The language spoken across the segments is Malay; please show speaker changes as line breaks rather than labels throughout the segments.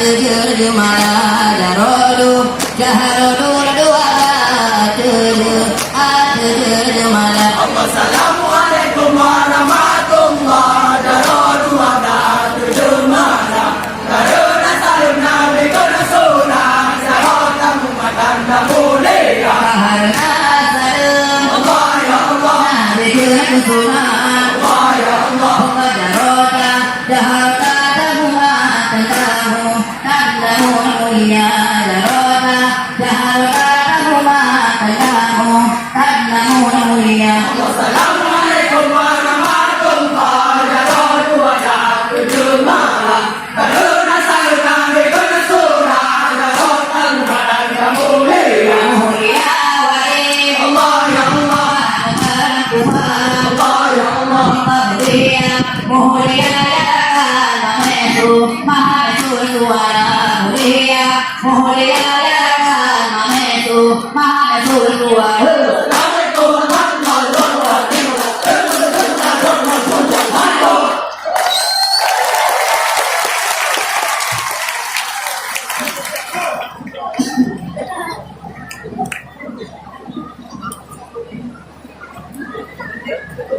tujuh malam jarodu jaharodu dua tujuh malam.
Assalamualaikum warahmatullahi wabarakatuh. Tujuh malam karena salim Nabi kena surah sahatan matanda mulia.
Karena salim
Allah ya Allah
Nabi kena surah
Allah ya Allah
jaroda jaharta semua tentamu tandamu mulia jaroda jaharta semua tentamu tandamu mulia.
Assalamualaikum warahmatullahi wabarakatuh. Tujuh malam karena salim Nabi kena surah sahatan matanda mulia.
Mulia wae
Allah ya Allah Allah ya Allah
mulia namaetu mahaetu suara mulia mulia namaetu mahaetu suara.
Assalamualaikum warahmatullahi wabarakatuh.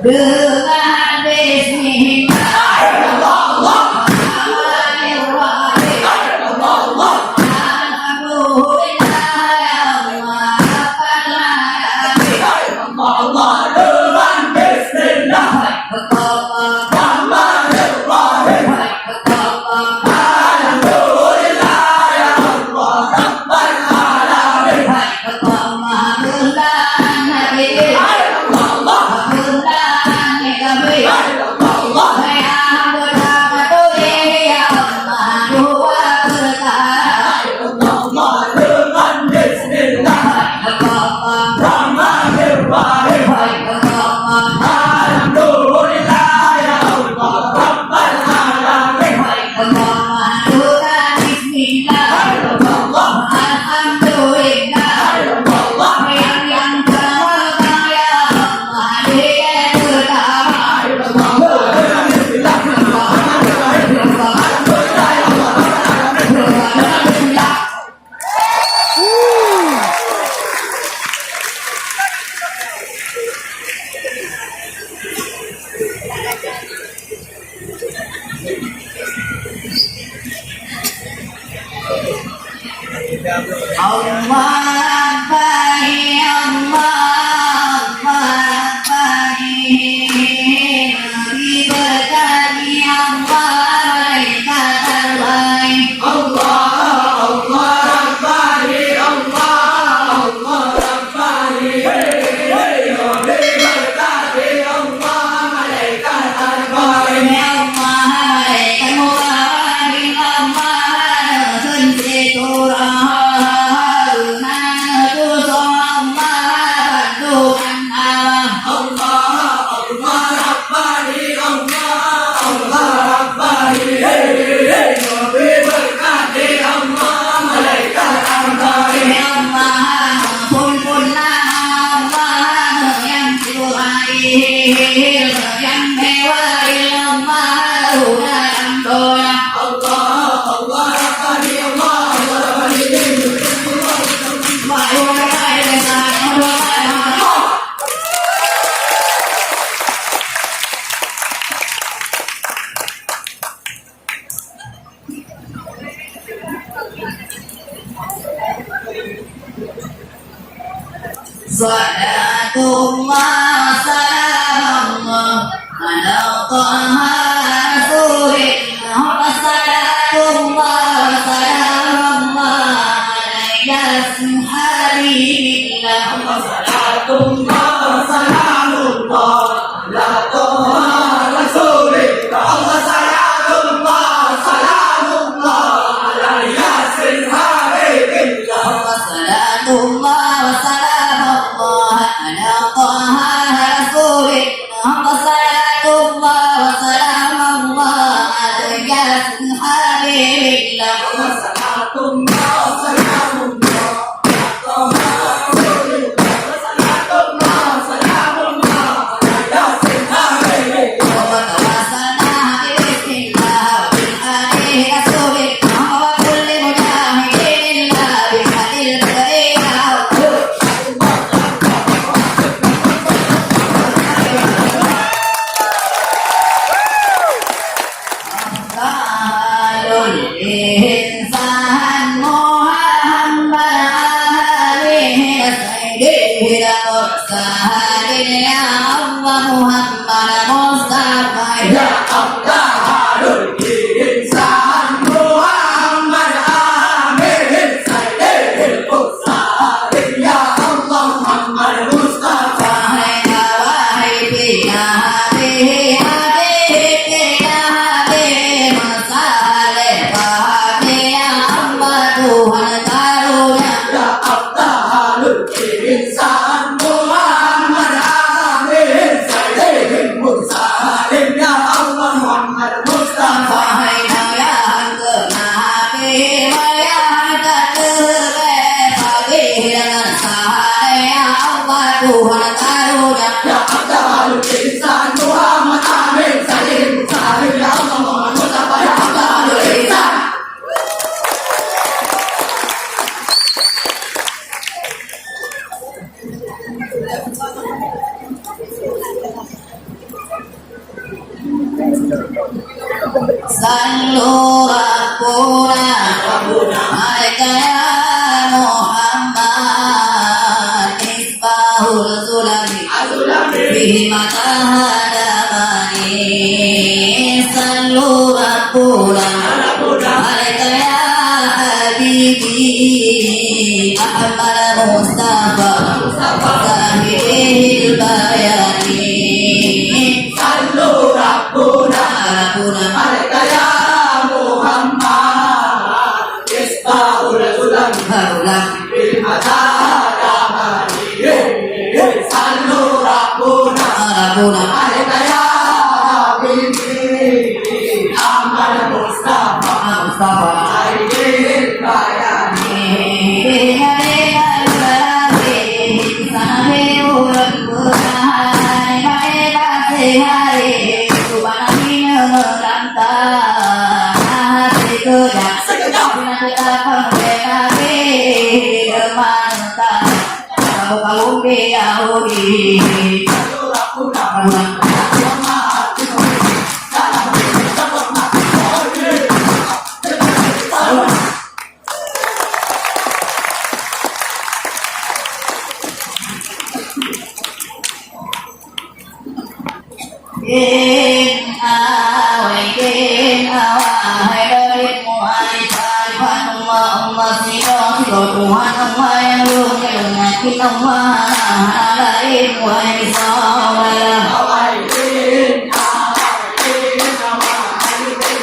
Dengan Salatullah salamullah ala taha rasulillah salatullah salamullah alayhi habibillah
Salatullah salamullah ala taha rasulillah salatullah salamullah ala yasin habibillah
salatullah salamullah ala taha rasulillah salatullah salamullah ala yasin habibillah
salatullah salamullah ala taha rasulillah salatullah
Sahadin ya Allah Muhammad Mustafa
Ya Abdahul Insan Muhammad Amin Sayyidil Mursalin Ya Allah Muhammad Mustafa
Wahai ya Habib Habib ya Habib Masalih Wahai ya Allah Tuhan karunia
Ya Abdahul Insan Muhammad Amin Sayyidil Mursalin Ya Allah Muhammad Mustafa
Wahai yang kenabi yang keturunan bagi dengan sahaya ya Allah Tuhan karunia
Ya Abdahul Insan Muhammad Amin Sayyidil Mursalin Ya Allah Muhammad Mustafa Ya Abdahul Insan
Sallu Rabbuna Alaika ya Muhammad Isbahul Zulami Bihi matahadamani Sallu Rabbuna Alaika ya Habibi Muhammad Mustafa Sahihil Bayani
Sallu Rabbuna
Rabbuna
Alaika ya Muhammad Isbahul Zulami
Harulam
Bil Matahadamani Sallu Rabbuna
Rabbuna
Alaika ya Habibi Muhammad Mustafa
Mustafa
Sayyidil Bayani Sallu Rabbuna
Tuhan Allah yang luhur penyakit Allah alaih wa isawalah
Awaidin Awaidin Awaidin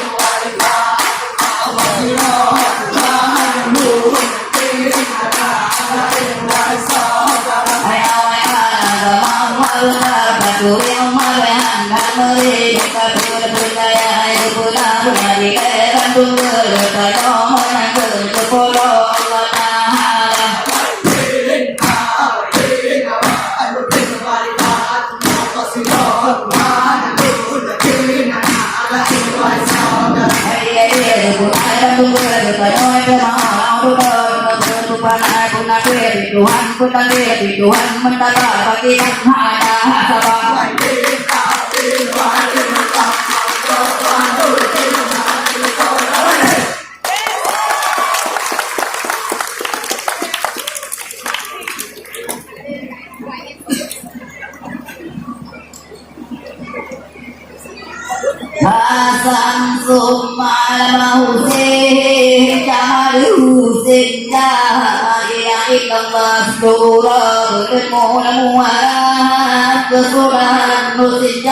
Tuhan ku tanggi Tuhan mentala bagi hada sabah Hasan summa Husain Jamal Husain ya ikhlas surah bermuara kesuran Husain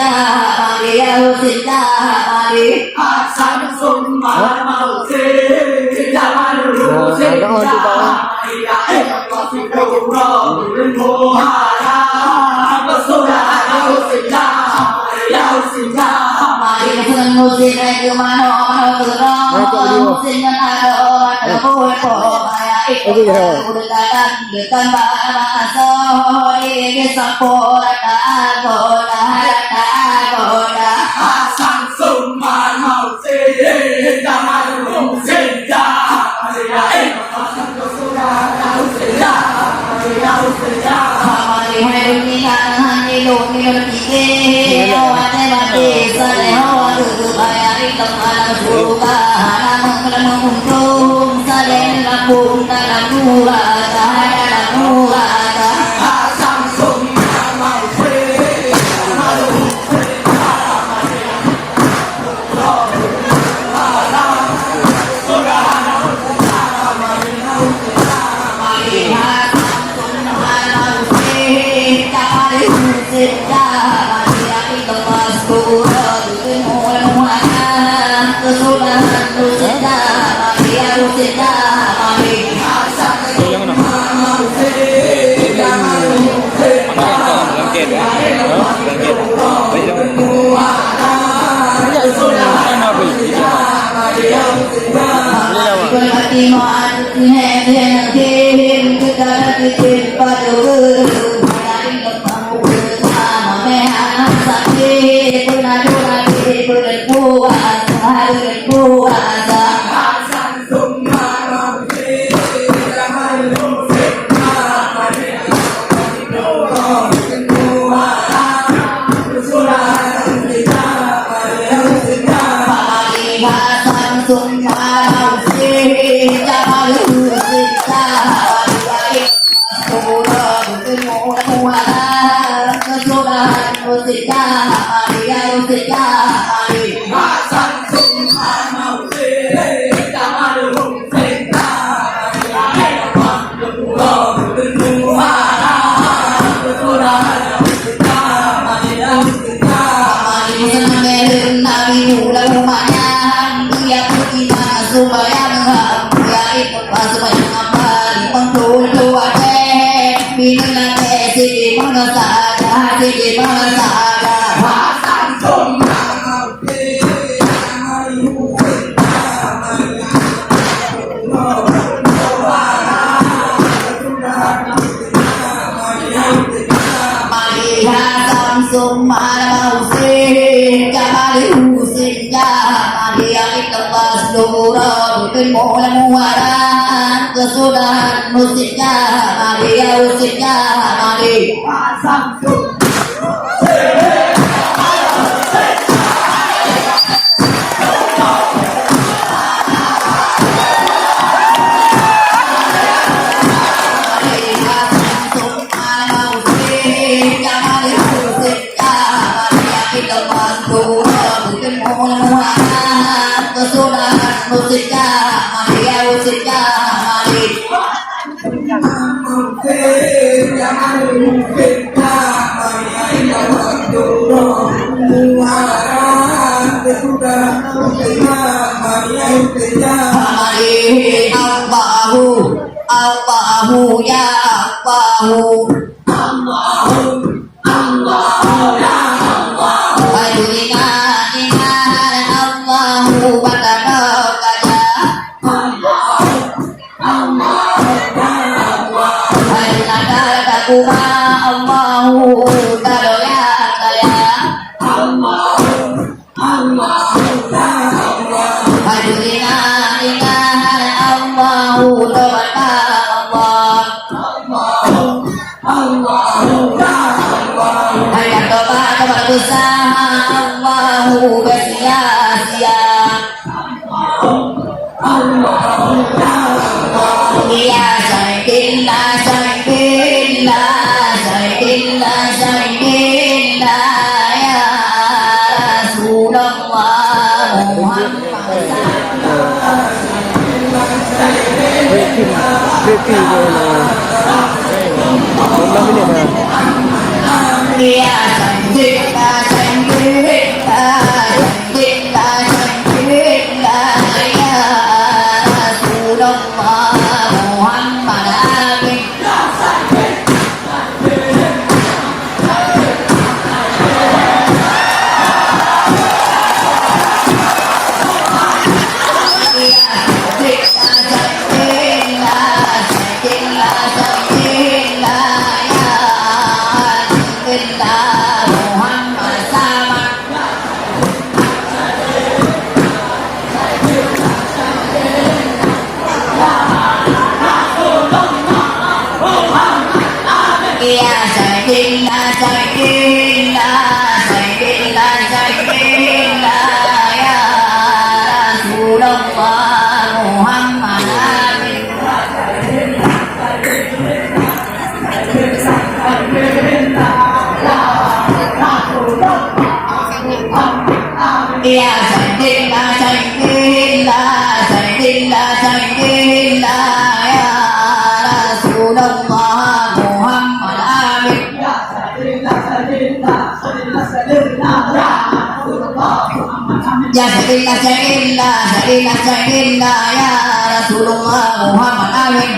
ya Husain
Hasan summa Husain Jamal Husain ya ikhlas surah bermuara kesuran Husain ya Husain
Hãy subscribe cho kênh Ghiền Mì Gõ để không bỏ lỡ izin pada guru dari kepangku bersama mehan sakit pernah berpuasa berpuasa
Hasan Summa Jangan kesudahan musiknya Maria musiknya Mari kesudahan musiknya Maria musiknya Mari Allahu ya Allahu Allahu tadoya saya Hajurina ingahan Allahu tawata Allah Hayat toba berusaha Allahu bersia-sia Ya Sayyidillah Sayyidillah Sayyidillah Sayyidillah Ya Rasulullah Muhammad Ya Sayyidillah Sayyidillah Sayyidillah Sayyidillah Ya Rasulullah Muhammad Amin Ya Sayyidillah Sayyidillah Sayyidillah Sayyidillah Ya Rasulullah Muhammad Amin Ya Sayyidillah Sayyidillah Sayyidillah Sayyidillah Ya Sayyidillah Sayyidillah Sayyidillah Sayyidillah Ya Rasulullah Muhammad Amin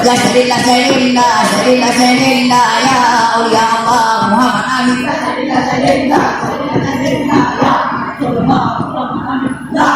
Ya Sayyidillah Sayyidillah Sayyidillah Sayyidillah Ya Awliya Allah Muhammad Amin Ya Sayyidillah Sayyidillah Sayyidillah Ya Rasulullah Muhammad Amin La